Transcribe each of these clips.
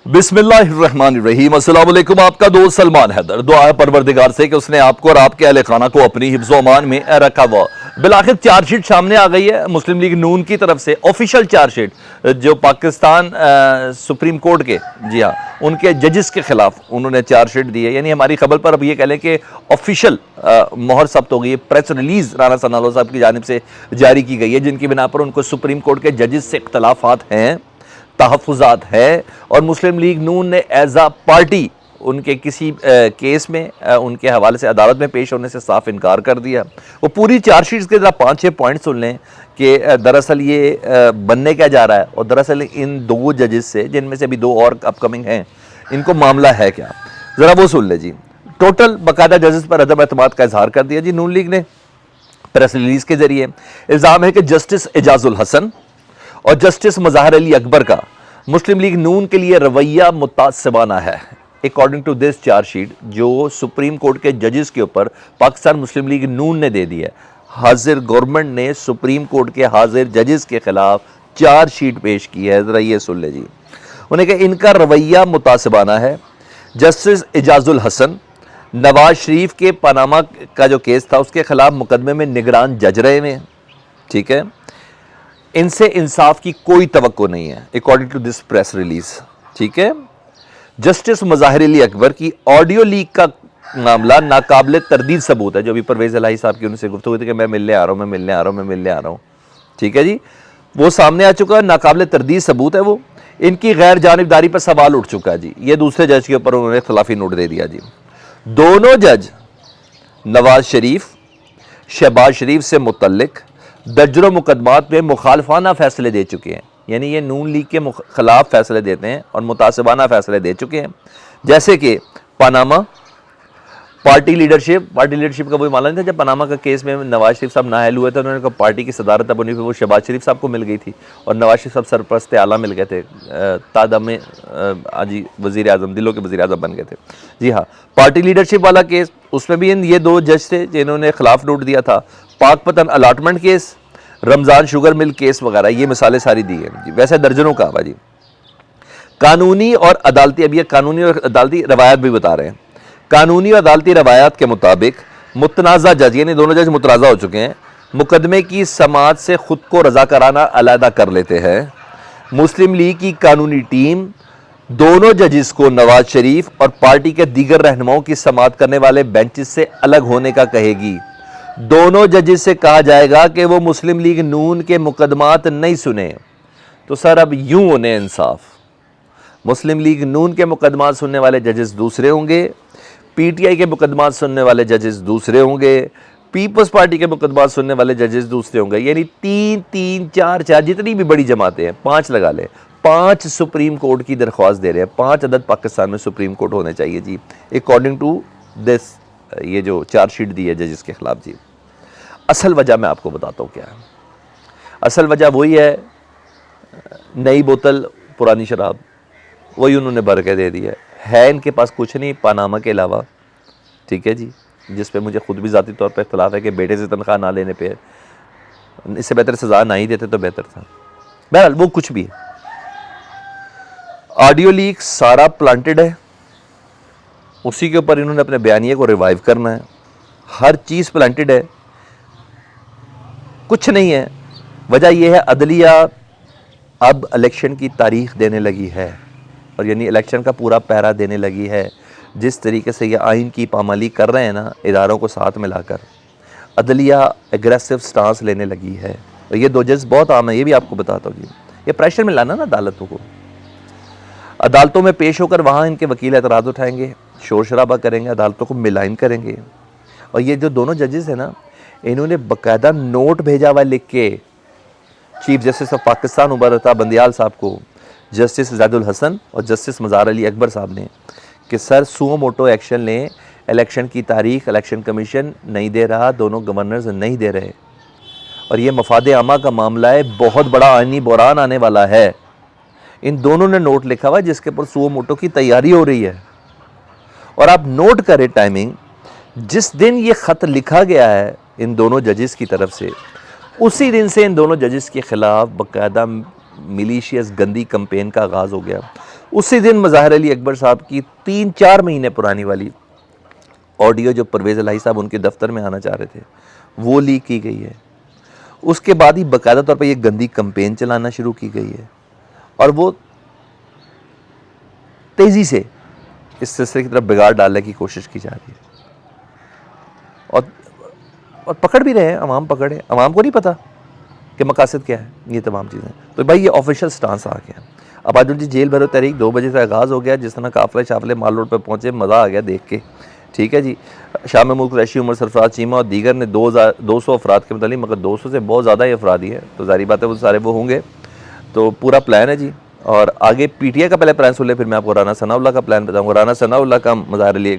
बिस्मिल्लाहिर्रहमानिर्रहीम। अस्सलाम वालेकुम। आपका दोस्त सलमान हैदर। दुआ है परवरदिगार से कि उसने आपको और आपके अहले खाना को अपनी हिफ्ज़ व अमान में रखा हुआ। बिलाखिर चार्जशीट सामने आ गई है मुस्लिम लीग नून की तरफ से, ऑफिशियल चार्जशीट जो पाकिस्तान सुप्रीम कोर्ट के, जी हाँ, उनके जजेस के खिलाफ उन्होंने चार्जशीट दी है। यानी हमारी खबर पर अब ये कह लें कि ऑफिशियल मोहर सब्त हो गई है। प्रेस रिलीज राना सनालो साहब की जानिब से जारी की गई है, जिनकी बिना पर उनको सुप्रीम कोर्ट के जजेस से इख्तलाफात हैं, तहफ़्फ़ुज़ात है, और मुस्लिम लीग नून ने एज आ पार्टी उनके किसी केस में उनके हवाले से अदालत में पेश होने से साफ इनकार कर दिया। वो पूरी चार्जशीट के जरा 5-6 पॉइंट सुन लें कि दरअसल ये बनने क्या जा रहा है, और दरअसल इन दो जजेस से, जिनमें से अभी दो और अपकमिंग हैं, इनको मामला है क्या, ज़रा वो सुन ले जी। टोटल बाकायदा जजेस पर अदम एतमाद का इजहार कर दिया जी नून लीग ने प्रेस रिलीज के जरिए। इल्ज़ाम है कि जस्टिस एजाजुल हसन और जस्टिस मज़हर अली अकबर का मुस्लिम लीग नून के लिए रवैया मुतासिबाना है। अकॉर्डिंग टू दिस चार्जशीट जो सुप्रीम कोर्ट के जजेस के ऊपर पाकिस्तान मुस्लिम लीग नून ने दे दी है, हाजिर गवर्नमेंट ने सुप्रीम कोर्ट के हाजिर जजेस के खिलाफ चार्जशीट पेश की है। ज़रा ये सुन ले जी। उन्हें कहा इनका रवैया मुतासिबाना है। जस्टिस एजाजुल हसन नवाज शरीफ के पनामा का जो केस था उसके खिलाफ मुकदमे में निगरान जज रहे हैं, ठीक है। इनसे इंसाफ की कोई तवक्को नहीं है according to this press release, ठीक है। जस्टिस मज़ाहिर अली अकबर की ऑडियो लीक का मामला नाकाबिल तरदीद सबूत है, जो अभी परवेज़ इलाही साहब की उनसे गुफ्तगू हुई थी कि मैं मिलने आ रहा हूँ, मैं मिलने आ रहा हूँ, मैं मिलने आ रहा हूँ, ठीक है जी। वो सामने आ चुका है, नाकाबिल तरदीद सबूत है वो। इनकी गैर जानिबदारी पर सवाल उठ चुका है जी। ये दूसरे जज के ऊपर उन्होंने खिलाफी नोट दे दिया जी। दोनों जज नवाज शरीफ, शहबाज शरीफ से मुतल्लिक दर्जनों मुकदमात में मुखालफाना फैसले दे चुके हैं। यानी ये नून लीग के खिलाफ फैसले देते हैं और मुतासिबाना फैसले दे चुके हैं, जैसे कि पनामा पार्टी लीडरशिप का वही मामला नहीं था जब पनामा का केस में नवाज शरीफ साहब नाअहल हुए थे, उन्होंने कहा पार्टी की सदारत अब उन्हीं वो शहबाज शरीफ साहब को मिल गई थी और नवाज शरीफ साहब सरपरस्त आला मिल गए थे, तादम आजी वज़ीर आज़म, दिलों के वज़ीर आज़म बन गए थे। जी हाँ, पार्टी लीडरशिप वाला केस, उसमें भी ये दो जज थे जिन्होंने खिलाफ नोट दिया था। पाक पतन allotment case, Ramzan sugar mill case वगैरह, ये मिसालें सारी दी हैं जी। वैसे दर्जनों का जी। कानूनी और अदालती, अब ये कानूनी और अदालती रवायत भी बता रहे हैं। कानूनी और अदालती रवायत के मुताबिक मुतनाज़ा जज, यानी दोनों जज मुतनाज़ा हो चुके हैं, मुकदमे की समाअत से खुद को रज़ाकाराना अलहदा कर लेते हैं। मुस्लिम लीग की कानूनी टीम दोनों जजेस को नवाज शरीफ और पार्टी के दीगर रहनुमाओं की समाअत करने वाले बेंचेस से अलग होने का कहेगी। दोनों जजेस से कहा जाएगा कि वो मुस्लिम लीग नून के मुकदमात नहीं सुने। तो सर अब यूं होने इंसाफ, मुस्लिम लीग नून के मुकदमात सुनने वाले जजेस दूसरे होंगे, पीटीआई के मुकदमात सुनने वाले जजेस दूसरे होंगे, पीपल्स पार्टी के मुकदमात सुनने वाले जजेस दूसरे होंगे। यानी 3-3, 4-4 जितनी भी बड़ी जमातें हैं, 5 लगा लें, 5 सुप्रीम कोर्ट की दरख्वास्त दे रहे हैं। 5 अदद पाकिस्तान में सुप्रीम कोर्ट होने चाहिए जी, अकॉर्डिंग टू दिस ये जो चार्जशीट दी है जजेस के खिलाफ जी। असल वजह मैं आपको बताता हूँ क्या है। असल वजह वही है, नई बोतल पुरानी शराब, वही उन्होंने भर के दे दी है इनके पास कुछ नहीं पनामा के अलावा, ठीक है जी। जिस पे मुझे खुद भी ज़ाती तौर पे इख्तलाफ है कि बेटे से तनख्वाह ना लेने पे इससे बेहतर सज़ा ना ही देते तो बेहतर था। बहरहाल वो कुछ भी है। ऑडियो लीक सारा प्लांटेड है, उसी के ऊपर इन्होंने अपने बयानिए को रिवाइव करना है। हर चीज़ प्लांटेड है, कुछ नहीं है। वजह यह है अदलिया अब इलेक्शन की तारीख देने लगी है, और यानी इलेक्शन का पूरा पैरा देने लगी है। जिस तरीके से ये आइन की पामाली कर रहे हैं ना, इदारों को साथ मिलाकर, अदलिया एग्रेसिव स्टांस लेने लगी है। और ये दो जज बहुत आम है, ये भी आपको बताता हूँ जी। ये प्रेशर में लाना ना अदालतों को, अदालतों में पेश होकर वहाँ इनके वकील एतराज़ उठाएंगे, शोर शराबा करेंगे, अदालतों को मिलाइन करेंगे। और ये जो दोनों जजेस हैं ना, इन्होंने बाकायदा नोट भेजा हुआ लिख के chief justice of Pakistan Umar Ata Bandial साहब को, जस्टिस जैदुल हसन और जस्टिस मज़ार अली अकबर साहब ने, कि सर सुओ मोटो एक्शन लें, इलेक्शन की तारीख इलेक्शन कमीशन नहीं दे रहा, दोनों गवर्नर्स नहीं दे रहे, और ये मफाद आमा का मामला है, बहुत बड़ा आइनी बहरान आने वाला है। इन दोनों ने नोट लिखा हुआ जिसके ऊपर सुओ मोटो की तैयारी हो रही है। और आप नोट करें टाइमिंग, जिस दिन ये ख़त लिखा गया है इन दोनों जजेस की तरफ से, उसी दिन से इन दोनों जजेस के ख़िलाफ़ बाकायदा मिलीशियस गंदी कंपेन का आगाज़ हो गया। उसी दिन मज़ाहिर अली अकबर साहब की 3-4 महीने पुरानी वाली ऑडियो जो परवेज़ इलाही साहब उनके दफ्तर में आना चाह रहे थे वो लीक की गई है। उसके बाद ही बाकायदा तौर पर यह गंदी कंपेन चलाना शुरू की गई है और वो तेज़ी से इस सिलसिले की तरफ बिगाड़ डालने की कोशिश की जा रही है और पकड़ भी रहे हैं, अवाम पकड़े, अवाम को नहीं पता कि मकासद क्या है, ये तमाम चीज़ें। तो भाई ये ऑफिशियल स्टांस आ गया। अब आज उनकी जेल भरो तहरीक 2 बजे से आगाज़ हो गया, जिस तरह काफले शाफले माल रोड पर पहुँचे, मज़ा आ गया देख के, ठीक है जी। शाह महमूद कुरैशी, उमर सरफराज चीमा और दीगर ने 200 अफराद के मतलब, मगर 200 से बहुत ज़्यादा ही अफराद ही है, तो जारी बात है वो सारे वो होंगे। तो पूरा प्लान है जी। और आगे पीटीआई का पहले प्लान सुन ले, फिर मैं आपको राना सनाउल्लाह का प्लान बताऊँगा। राना सनाउल्लाह का मज़ाहिर अली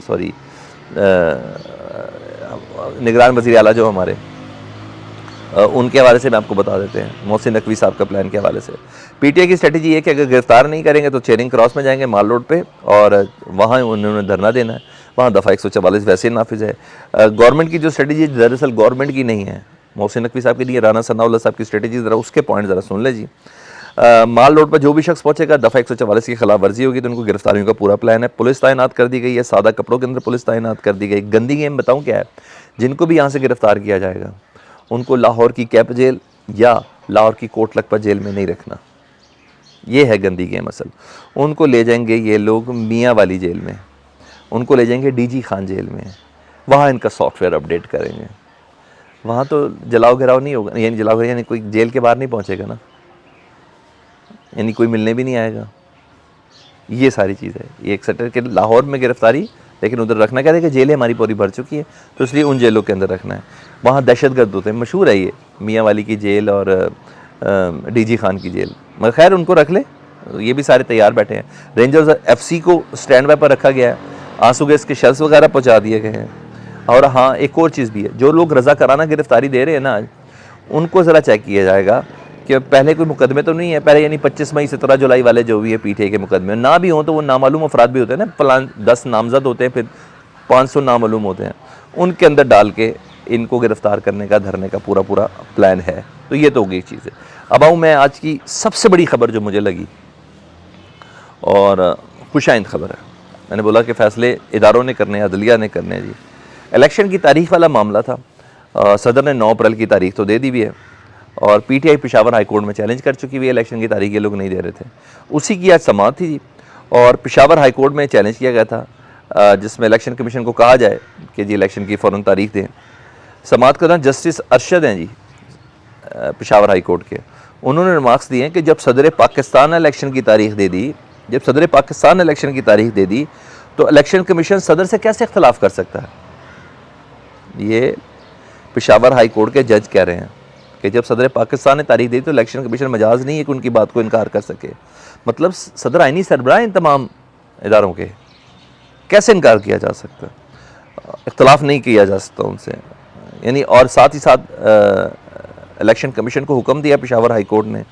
सॉरी निगरान वज़ीर आला जो हमारे उनके हवाले से मैं आपको बता देते हैं, मोहसिन नकवी साहब का प्लान के हवाले से। पीटीआई की स्ट्रेटजी ये कि अगर गिरफ्तार नहीं करेंगे तो चेरिंग क्रॉस में जाएंगे माल रोड पे और वहाँ उन्होंने धरना देना है, वहाँ दफ़ा 144 वैसे ही नाफिज है। गवर्नमेंट की जो स्ट्रेटजी दरअसल गवर्नमेंट की नहीं है, मोहसिन नकवी साहब की नहीं है, राना सनाउल्लाह साहब की स्ट्रेटजी, ज़रा उसके पॉइंट ज़रा सुन ले जी। माल रोड पर जो भी शख्स पहुंचेगा दफ़ा 144 की खिलाफ वर्जी होगी तो उनको गिरफ्तारियों का पूरा प्लान है। पुलिस तैनात कर दी गई है, सादा कपड़ों के अंदर पुलिस तैनात कर दी गई। गंदी गेम बताऊं क्या है, जिनको भी यहाँ से गिरफ्तार किया जाएगा उनको लाहौर की कैप जेल या लाहौर की कोट लखपत जेल में नहीं रखना, ये है गंदी गेम असल। उनको ले जाएंगे ये लोग मियाँ वाली जेल में, उनको ले जाएंगे डीजी खान जेल में, वहाँ इनका सॉफ्टवेयर अपडेट करेंगे। वहाँ तो जलाओ गिराओ नहीं होगा, यानी जलाओ यानी कोई जेल के बाहर नहीं पहुँचेगा ना, यानी कोई मिलने भी नहीं आएगा। ये सारी चीज़ है, ये एक सेक्टर के लाहौर में गिरफ्तारी, लेकिन उधर रखना क्या है कि जेलें हमारी पूरी भर चुकी है, तो इसलिए उन जेलों के अंदर रखना है। वहाँ दहशतगर्द होते हैं, मशहूर है ये मियाँ वाली की जेल और डीजी खान की जेल, मगर खैर उनको रख ले, ये भी सारे तैयार बैठे हैं। रेंजर्स एफसी को स्टैंड बाय पर रखा गया है, आंसू गैस के शेल्स वगैरह पहुँचा दिए गए हैं। और हाँ, एक और चीज़ भी है, जो लोग रज़ा कराना गिरफ्तारी दे रहे हैं ना आज, उनको ज़रा चेक किया जाएगा कि पहले कोई मुकदमे तो नहीं है पहले, यानी 25 मई 17 जुलाई वाले जो भी है पीटीआई के मुकदमे ना भी हों तो वो नामालूम अफराद भी होते हैं ना, प्लान 10 नामजद होते हैं, फिर 500 नामालूम होते हैं, उनके अंदर डाल के इनको गिरफ्तार करने का, धरने का पूरा प्लान है। तो ये तो होगी एक चीज़ है। अब आऊँ मैं आज की सबसे बड़ी खबर जो मुझे लगी और खुशाइंद खबर है, मैंने बोला कि फ़ैसले इदारों ने करने, अदलिया ने करने जी। इलेक्शन की तारीख वाला मामला था, सदर ने 9 अप्रैल की तारीख तो दे दी भी है और पीटीआई पेशावर हाई कोर्ट में चैलेंज कर चुकी हुई है, इलेक्शन की तारीख ये लोग नहीं दे रहे थे, उसी की आज समाअत थी जी। और पेशावर हाई कोर्ट में चैलेंज किया गया था, जिसमें इलेक्शन कमीशन को कहा जाए कि जी इलेक्शन की फ़ौरन तारीख दें। समाअत के दौरान जस्टिस अरशद हैं जी पेशावर हाई कोर्ट के, उन्होंने रिमार्क्स दिए हैं कि जब सदर पाकिस्तान ने इलेक्शन की तारीख दे दी, जब सदर पाकिस्तान ने इलेक्शन की तारीख दे दी तो इलेक्शन कमीशन सदर से कैसे इख्तलाफ कर सकता है। ये पेशावर हाई कोर्ट के जज कह रहे हैं कि जब सदर पाकिस्तान ने तारीख दी तो इलेक्शन कमीशन मजाज नहीं है कि उनकी बात को इनकार कर सके। मतलब सदर आइनी सरबराह इन तमाम इदारों के, कैसे इनकार किया जा सकता, इख्तलाफ नहीं किया जा सकता उनसे, यानी। और साथ ही साथ इलेक्शन कमीशन को हुक्म दिया पेशावर हाई कोर्ट ने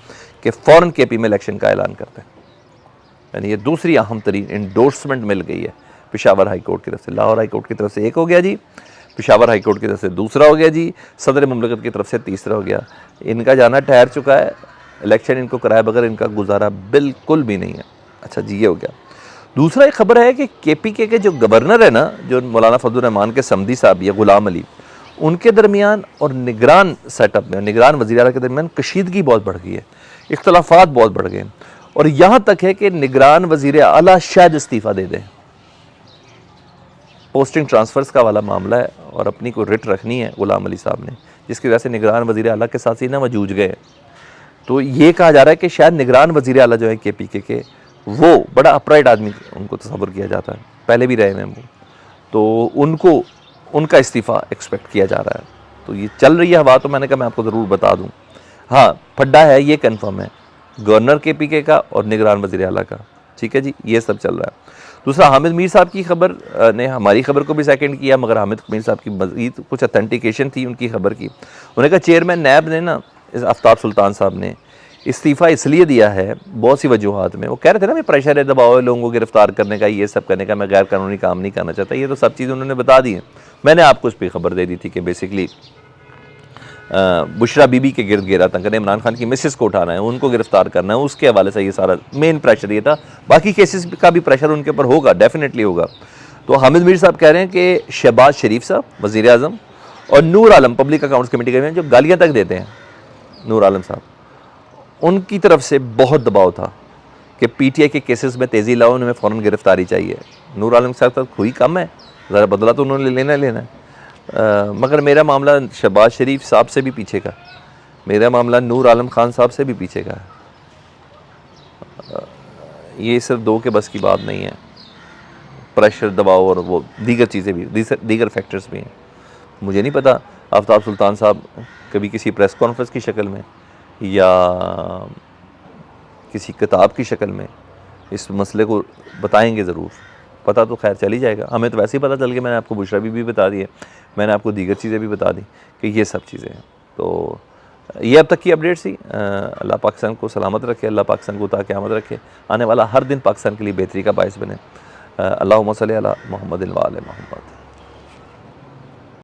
कि फ़ौरन केपी में इलेक्शन का ऐलान करते हैं, यानी ये दूसरी अहम तरीन इंडोर्समेंट मिल गई है पेशावर हाई कोर्ट की तरफ से। लाहौर हाई कोर्ट की तरफ से एक हो गया जी, पेशावर हाई कोर्ट की तरफ से दूसरा हो गया जी, सदर मुमलकत की तरफ से तीसरा हो गया। इनका जाना ठहर चुका है, इलेक्शन इनको कराए बगैर इनका गुजारा बिल्कुल भी नहीं है। अच्छा जी, ये हो गया। दूसरा एक खबर है कि केपीके के जो गवर्नर है ना, जो मौलाना फजल रहमान के समधी साहब या गुलाम अली, उनके दरमियान और निगरान सेटअप में, निगरान वज़ीर आला के दरमियान कशीदगी बहुत बढ़ गई है, इख्तलाफात बहुत बढ़ गए हैं और यहाँ तक है कि निगरान वज़ीर आला शायद इस्तीफ़ा दे दें। पोस्टिंग ट्रांसफ़र्स का वाला मामला है और अपनी को रिट रखनी है गुलाम अली साहब ने, जिसकी वजह से निगरान वज़ीर आला के साथ सीना में जूझ गए। तो ये कहा जा रहा है कि शायद निगरान वज़ीर आला जो है केपीके के, वो बड़ा अपराइट आदमी उनको तस्वुर किया जाता है, पहले भी रहे हैं वो, तो उनको उनका इस्तीफ़ा एक्सपेक्ट किया जा रहा है। तो ये चल रही है हवा, तो मैंने कहा मैं आपको ज़रूर बता दूँ। हाँ, फड्डा है ये कन्फर्म है, गवर्नर केपीके का और निगरान वज़ीर आला का, ठीक है जी, ये सब चल रहा है। दूसरा, हामिद मीर साहब की खबर ने हमारी खबर को भी सेकंड किया, मगर हामिद मीर साहब की मज़ीद कुछ अथेंटिकेशन थी उनकी खबर की। उन्होंने कहा चेयरमैन नैब ने ना, इस आफ्ताब सुल्तान साहब ने इस्तीफ़ा इसलिए दिया है, बहुत सी वजूहात में। वो कह रहे थे ना, मैं प्रेशर है, दबाव है लोगों को गिरफ्तार करने का, ये सब करने का, मैं गैर कानूनी काम नहीं करना चाहता। ये तो सब चीज़ें उन्होंने बता दी हैं। मैंने आपको उस पर खबर दे दी थी कि बेसिकली बुशरा बीबी के गिर्द घेरा था, करें इमरान खान की मिसेस को उठाना है, उनको गिरफ्तार करना है, उसके हवाले से ये सारा मेन प्रेशर ये था। बाकी केसेस का भी प्रेशर उनके ऊपर होगा, डेफिनेटली होगा। तो हामिद मीर साहब कह रहे हैं कि शहबाज शरीफ साहब वज़ीर आज़म और Noor Alam public accounts committee के जो गालियाँ तक देते हैं, नूर आलम साहब, उनकी तरफ से बहुत दबाव था कि पीटीआई के केसेस में तेज़ी लाओ, उन्हें फ़ौरन गिरफ्तारी चाहिए। नूर आलम साहब तक हुई कम है, ज़रा बदला तो उन्होंने लेना है। मगर मेरा मामला शहबाज शरीफ साहब से भी पीछे का, मेरा मामला नूर आलम खान साहब से भी पीछे का है। ये सिर्फ दो के बस की बात नहीं है, प्रेशर, दबाव और वो दीगर चीज़ें भी, दीगर फैक्टर्स भी हैं। मुझे नहीं पता आफ्ताब सुल्तान साहब कभी किसी प्रेस कॉन्फ्रेंस की शक्ल में या किसी किताब की शक्ल में इस मसले को बताएंगे ज़रूर, पता तो खैर चल ही जाएगा। हमें तो वैसे ही पता चल गया, मैंने आपको बुशरा भी बता दी है, मैंने आपको दीगर चीज़ें भी बता दी कि ये सब चीज़ें हैं। तो ये अब तक की अपडेट्स थी। अल्लाह पाकिस्तान को सलामत रखे, अल्लाह पाकिस्तान को क़यामत रखे, आने वाला हर दिन पाकिस्तान के लिए बेहतरी का बायस बने। अल्लाहुम्मा सल्ली अला मुहम्मद व आले मुहम्मद।